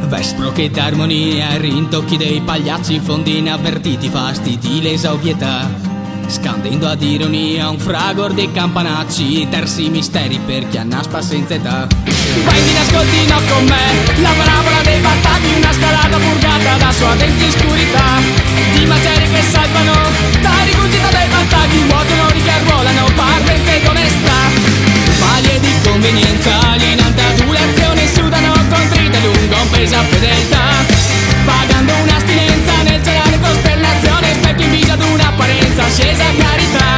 Vespro che d'armonia, rintocchi dei pagliacci, fondi inavvertiti, fastidi, lesa ovvietà, scandendo ad ironia un fragor di campanacci, terzi misteri per chi annaspa senza età. Prendi in ascoltino con me la parabola dei battagli, una scalata purgata da sua denti oscurità, di materie che salvano dai rigurgito dei battagli, vuotano che arruolano parvenza ed onestà, maglie di convenienza, in alta adulazione sudano contrite lungo un peso a fedeltà, pagando un'astinenza nel celare costernazione, specchio in viso ad un'apparenza scesa a carità.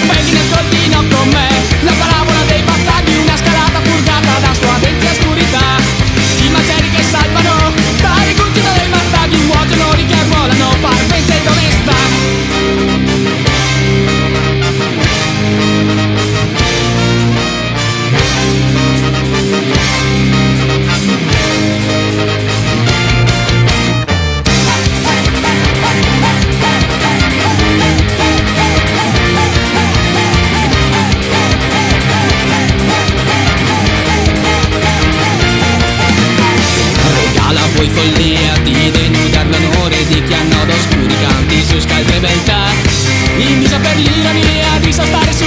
Prendi in ascoltino con me la parabola dei battagli, una scalata purgata da sua denti oscurità, di materie che salvano dai rigurgito dei battagli, vuotano che arruolano parvenza ed onestà. Poi follia di denudar l'onore di chi hanno d'oscuri canti su scaltre beltà, in viso per l'ironia di sostare su